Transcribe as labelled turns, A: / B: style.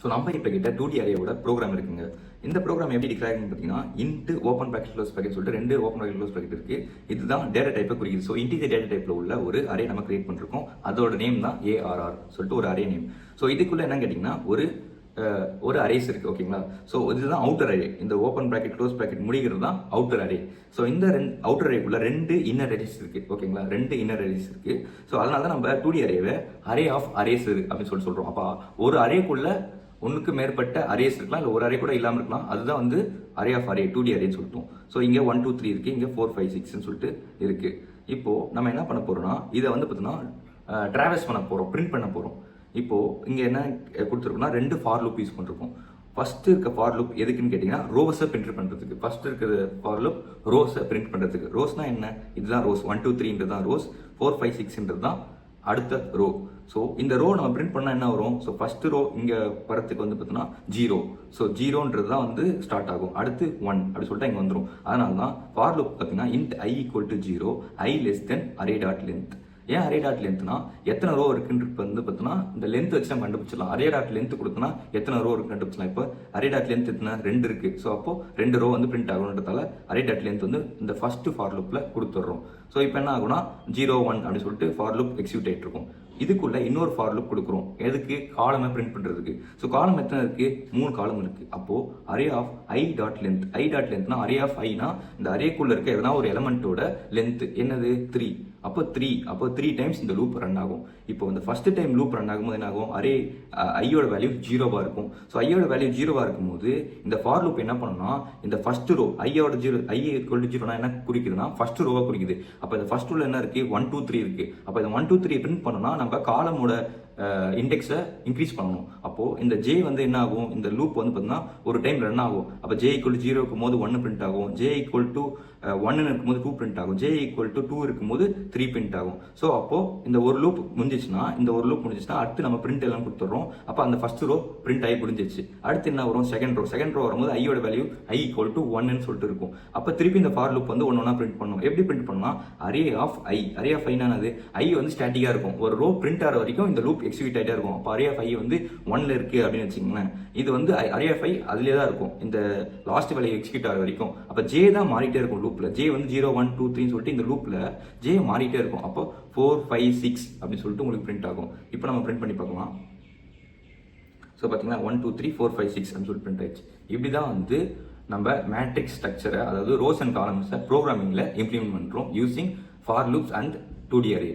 A: So நம்ம இப்போ கிட்ட 2D அரேயோட ப்ரோக்ராம் இருக்குங்க. இந்த ப்ரோக்ராம் எப்படி டிக்ளேர் ஆகுன்னு பார்த்தீங்கன்னா int open bracket close bracket சொல்லிட்டு 2 ஓப்பன் ப்ராக்கெட் க்ளோஸ் ப்ராக்கெட் இருக்கு. இதுதான் டேட்டா டைப்பை குறிக்குது. ஸோ இன்டிஜர் டேட்டா டைப்ல உள்ள ஒரு அரே நம்ம கிரியேட் பண்ணிருக்கோம். அதோட நேம் தான் ARR சொல்லிட்டு ஒரு அரே நேம். ஸோ இதுக்குள்ள என்ன கேட்டிங்கன்னா ஒரு அரேஸ் இருக்கு, ஓகேங்களா? ஸோ இதுதான் அவுட்டர் அரே. இந்த ஓப்பன் ப்ராக்கெட் க்ளோஸ் ப்ராக்கெட் முடிகிறது தான் அவுட்டர் அரே. ஸோ இந்த அவுட்டர் அரேக்குள்ள 2 இன்னர் அரேஸ் இருக்கு, ஓகேங்களா? 2 இன்னர் அரேஸ் இருக்கு. ஸோ அதனால தான் நம்ம 2D அரேவை அரே ஆஃப் அரேஸ் அப்படின்னு சொல்றோம். அப்போ ஒரு அரேக்குள்ள ஒன்றுக்கு மேற்பட்ட அரேஸ் இருக்கலாம், இல்லை ஒரு அரே கூட இல்லாமல் இருக்கலாம். அதுதான் வந்து அரே ஆஃப் அரே 2D அரேன்னு சொல்லிட்டோம். ஸோ இங்கே 1 2 3 இருக்கு, இங்கே 4 5 6ன்னு சொல்லிட்டு இருக்கு. இப்போ நம்ம என்ன பண்ண போறோம்னா இதை வந்து பார்த்தீங்கன்னா டிராவல்ஸ் பண்ண போறோம், பிரிண்ட் பண்ண போறோம். இப்போ இங்க என்ன கொடுத்துருக்கோம்னா 2 ஃபார் லூப் யூஸ் பண்ணிருக்கோம். ஃபர்ஸ்ட் இருக்க ஃபார் லூப் எதுக்குன்னு கேட்டீங்கன்னா ரோஸை பிரிண்ட் பண்றதுக்கு. ஃபர்ஸ்ட் இருக்கிற ஃபார் லூப் ரோஸை பிரிண்ட் பண்றதுக்கு. ரோஸ்னா என்ன? இதுதான் ரோஸ். 1 2 3ன்றது தான் ரோஸ், 4 5 6ன்றது தான் அடுத்த ரோ. ஸோ இந்த ரோ நம்ம பிரிண்ட் பண்ணால் என்ன வரும்? ஸோ ஃபர்ஸ்ட் ரோ இங்கே வரத்துக்கு வந்து பார்த்தீங்கன்னா 0. ஸோ 0ன்றது தான் வந்து ஸ்டார்ட் ஆகும். அடுத்து 1 அப்படி சொல்லிட்டு இங்கே வந்துடும். அதனால தான் ஃபார் லூப் பார்த்தீங்கன்னா int i = 0, i less than array.length. ஏன் அரே டாட் லென்த்னா எத்தனை ரோ இருக்குன்னு வந்து பார்த்தீங்கன்னா இந்த லென்த் வச்சு நம்ம கண்டுபிடிச்சிடலாம். அரே டாட் லென்த் கொடுத்தனா எத்தனை ரோ இருக்கு கண்டுபிடிச்சலாம். இப்போ அரே டாட் லென்த் எத்தனை? 2 இருக்கு. ஸோ அப்போ 2 ரோ வந்து பிரிண்ட் ஆகணுன்றதால அரே டாட் லென்த் வந்து இந்த ஃபர்ஸ்ட் ஃபார் லூப்ல கொடுத்துட்றோம். ஸோ இப்போ என்ன ஆகும்னா 0 1 அப்படின்னு சொல்லிட்டு ஃபார் லூப் எக்ஸிக்யூட் ஆகிட்டு இருக்கும். இதுக்குள்ள இன்னொரு ஃபார் லூப் கொடுக்குறோம். எதுக்கு? காலமை பிரிண்ட் பண்றதுக்கு. ஸோ காலம் எத்தனை இருக்கு? 3 காலம் இருக்கு. அப்போ array of i dot length. i dot லென்த்னா அரே ஆஃப் iனா இந்த அரேக்குள்ள இருக்க எதனா ஒரு எலமெண்டோட லென்த் என்னது? 3. அப்போ 3 டைம்ஸ் இந்த லூப் ரன் ஆகும். இப்போ இந்த ஃபர்ஸ்ட் டைம் லூப் ரன் ஆகும்போது என்ன ஆகும்? அரே ஐயோட வேல்யூ 0வா இருக்கும். ஸோ ஐயோட வேல்யூ 0வா இருக்கும்போது இந்த ஃபார் லூப் என்ன பண்ணணும்னா இந்த ஃபர்ஸ்ட் ரோ ஐயோட 0 i = 0னா என்ன குறிக்குதுன்னா ஃபர்ஸ்ட் ரோவா குறிக்குது. அப்போ இந்த ஃபர்ஸ்ட் ரோல என்ன இருக்கு? 1 2 3 இருக்கு. அப்போ இந்த 1 2 3 பிரிண்ட் பண்ணணும்னா நம்ம காலமோட இண்டெக்ஸை இன்க்ரீஸ் பண்ணணும். அப்போ இந்த j வந்து என்ன ஆகும்? இந்த லூப் வந்து பார்த்தீங்கன்னா ஒரு டைம் ரன் ஆகும். அப்போ j = 0 இருக்கும்போது 1 பிரிண்ட் ஆகும், j = 1 இருக்கும்போது 2 பிரிண்ட் ஆகும், j = 2 இருக்கும்போது 3 பிரிண்ட் ஆகும். ஸோ அப்போ இந்த ஒரு லூப் முடிஞ்சிச்சுன்னா அடுத்து நம்ம பிரிண்ட் எல்லாம் கொடுத்துட்றோம். அப்போ அந்த ஃபர்ஸ்ட் ரோ பிரிண்ட் ஆகி முடிஞ்சிச்சு. அடுத்து என்ன வரும்? செகண்ட் ரோ வரும்போது ஐயோட வேல்யூ i = 1ன்னு சொல்லிட்டு இருக்கும். அப்போ திருப்பி இந்த ஃபார் லூப் வந்து ஒன்னா பிரிண்ட் பண்ணும். எப்படி பிரிண்ட் பண்ணா array of i. Array of i என்னது? i வந்து ஸ்டாட்டிக்கா இருக்கும். ஒரு ரோ பிரிண்ட் ஆகிற வரைக்கும் இந்த லூப் எக்ஸிக்யூட் ஆகிட்டே இருக்கும். அப்போ அரே ஆஃப் i வந்து 1ல இருக்கு அப்படின்னு வச்சுக்கோங்களேன். இது வந்து அரே ஆஃப் i அதுலேயே தான் இருக்கும் இந்த லாஸ்ட் வேல்யூ எக்ஸிக்யூட் ஆகிற வரைக்கும். அப்போ j தான் மாறிட்டே இருக்கும் லூப்ல. j வந்து 0 1 2 3 சொல்லிட்டு இந்த லூப்ல j மாறிட்டே இருக்கும். அப்போ 4 5 6 அப்படின்னு சொல்லிட்டு உங்களுக்கு பிரிண்ட் ஆகும். இப்போ நம்ம பிரிண்ட் பண்ணி பார்க்கலாம். ஸோ பார்த்தீங்கன்னா 1 2 3 4 5 6 அப்படின்னு சொல்லிட்டு பிரிண்ட் ஆயிடுச்சு. இப்படி தான் வந்து நம்ம மேட்ரிக்ஸ் ஸ்ட்ரக்சரை, அதாவது ரோஸ் அண்ட் காலம்ஸை ப்ரோக்ராமிங்ல இம்ப்ளிமெண்ட் பண்றோம் using for loops and 2D array.